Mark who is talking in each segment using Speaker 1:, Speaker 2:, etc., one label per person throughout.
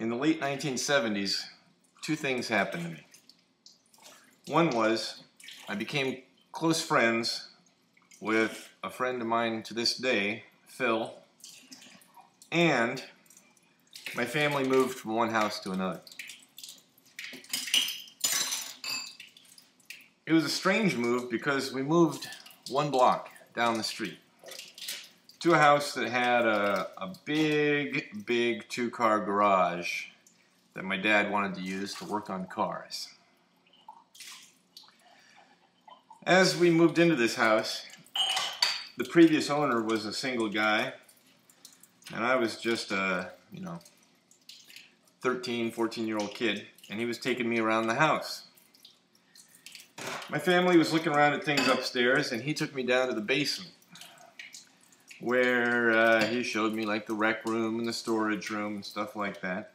Speaker 1: In the late 1970s, two things happened to me. One was I became close friends with a friend of mine to this day, Phil, and my family moved from one house to another. It was a strange move because we moved one block down the street to a house that had a big two-car garage that my dad wanted to use to work on cars. As we moved into this house, the previous owner was a single guy, and I was just a, 13, 14-year-old kid, and he was taking me around the house. My family was looking around at things upstairs, and he took me down to the basement, where he showed me like the rec room and the storage room and stuff like that.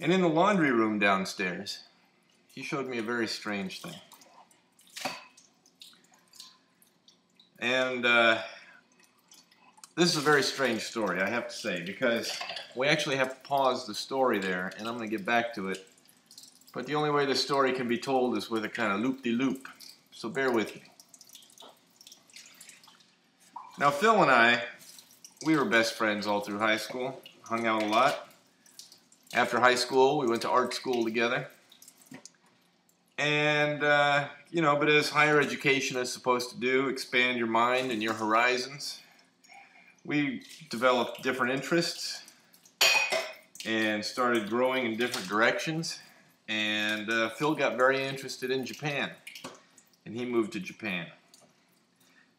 Speaker 1: And in the laundry room downstairs, he showed me a very strange thing. And this is a very strange story, I have to say, because we actually have to pause the story there, and I'm going to get back to it. But the only way the story can be told is with a kind of loop-de-loop, so bear with me. Now, Phil and I, we were best friends all through high school, hung out a lot. After high school, we went to art school together. And, but as higher education is supposed to do, expand your mind and your horizons, we developed different interests and started growing in different directions. And Phil got very interested in Japan, and he moved to Japan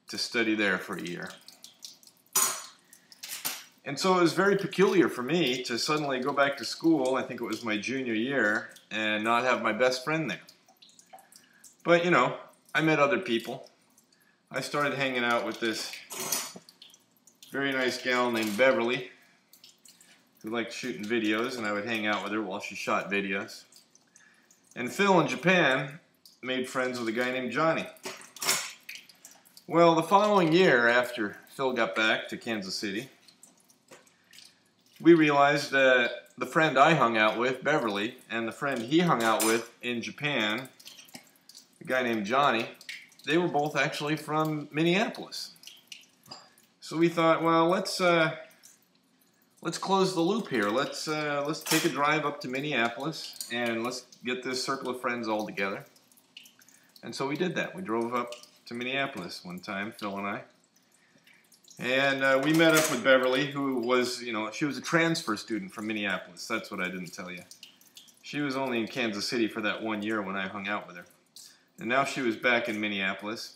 Speaker 1: to study there for a year. And so it was very peculiar for me to suddenly go back to school, I think it was my junior year, and not have my best friend there. But, I met other people. I started hanging out with this very nice gal named Beverly, who liked shooting videos, and I would hang out with her while she shot videos. And Phil in Japan made friends with a guy named Johnny. Well, the following year, after Phil got back to Kansas City, we realized that the friend I hung out with, Beverly, and the friend he hung out with in Japan, a guy named Johnny, they were both actually from Minneapolis. So we thought, well, let's close the loop here. Let's take a drive up to Minneapolis and let's get this circle of friends all together. And so we did that. We drove up to Minneapolis one time, Phil and I. And we met up with Beverly, who was, she was a transfer student from Minneapolis. That's what I didn't tell you. She was only in Kansas City for that 1 year when I hung out with her. And now she was back in Minneapolis.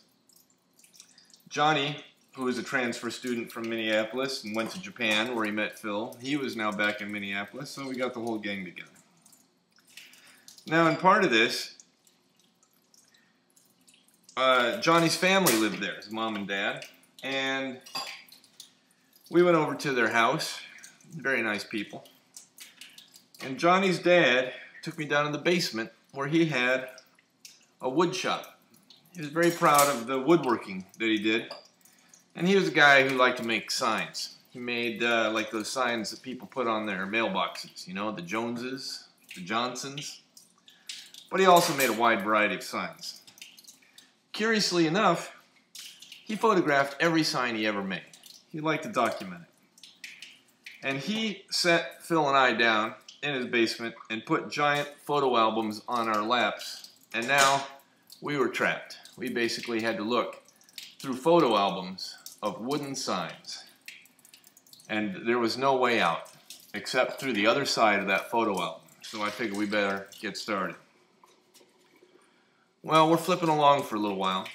Speaker 1: Johnny, who was a transfer student from Minneapolis and went to Japan where he met Phil, he was now back in Minneapolis, so we got the whole gang together. Now, in part of this, Johnny's family lived there, his mom and dad, and we went over to their house, very nice people, and Johnny's dad took me down in the basement where he had a wood shop. He was very proud of the woodworking that he did. And he was a guy who liked to make signs. He made like those signs that people put on their mailboxes, the Joneses, the Johnsons. But he also made a wide variety of signs. Curiously enough, he photographed every sign he ever made. He liked to document it. And he set Phil and I down in his basement and put giant photo albums on our laps. And now we were trapped. We basically had to look through photo albums of wooden signs. And there was no way out except through the other side of that photo album. So I figured we better get started. Well, we're flipping along for a little while.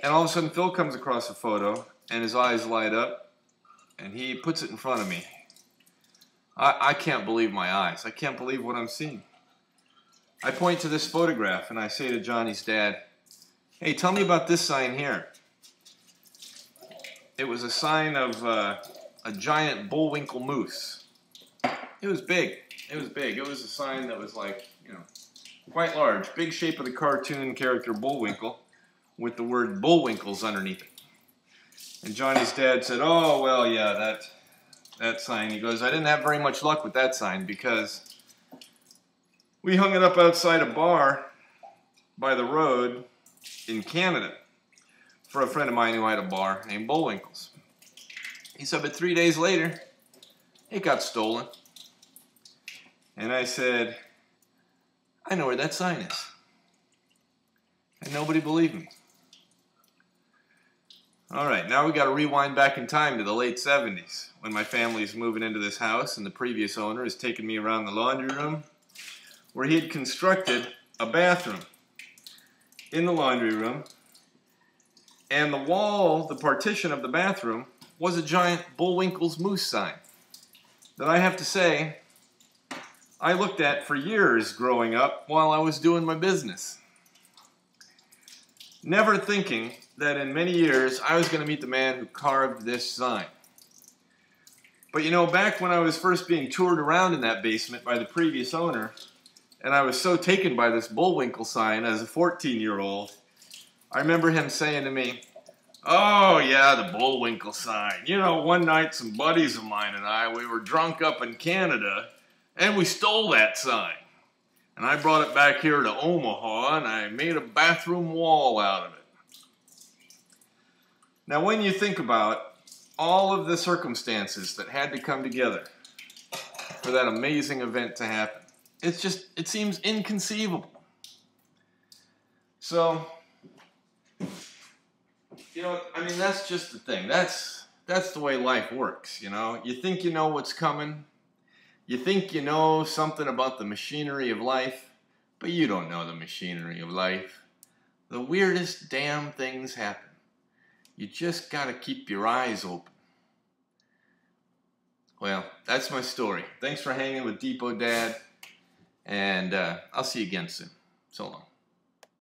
Speaker 1: And all of a sudden Phil comes across a photo and his eyes light up and he puts it in front of me. I can't believe my eyes. I can't believe what I'm seeing. I point to this photograph and I say to Johnny's dad, "Hey, tell me about this sign here." It was a sign of a giant Bullwinkle moose. It was big. It was big. It was a sign that was like, quite large. Big shape of the cartoon character Bullwinkle with the word Bullwinkles underneath it. And Johnny's dad said, "Oh, well, yeah, that sign. He goes, I didn't have very much luck with that sign because we hung it up outside a bar by the road in Canada for a friend of mine who had a bar named Bullwinkle's. He said, but 3 days later, it got stolen. And I said, I know where that sign is. And nobody believed me. All right, now we got to rewind back in time to the late 70s when my family is moving into this house and the previous owner is taking me around the laundry room where he had constructed a bathroom in the laundry room, and the wall, the partition of the bathroom, was a giant Bullwinkle's Moose sign that I have to say I looked at for years growing up while I was doing my business. Never thinking that in many years I was going to meet the man who carved this sign. But you know, back when I was first being toured around in that basement by the previous owner, and I was so taken by this Bullwinkle sign as a 14-year-old, I remember him saying to me, oh yeah, the Bullwinkle sign. You know, one night some buddies of mine and I, we were drunk up in Canada and we stole that sign. And I brought it back here to Omaha and I made a bathroom wall out of it. Now when you think about all of the circumstances that had to come together for that amazing event to happen, it seems inconceivable. So, you know, I mean, that's just the thing. That's the way life works, you know. You think you know what's coming. You think you know something about the machinery of life, but you don't know the machinery of life. The weirdest damn things happen. You just gotta keep your eyes open. Well, that's my story. Thanks for hanging with Depot Dad, and I'll see you again soon. So long.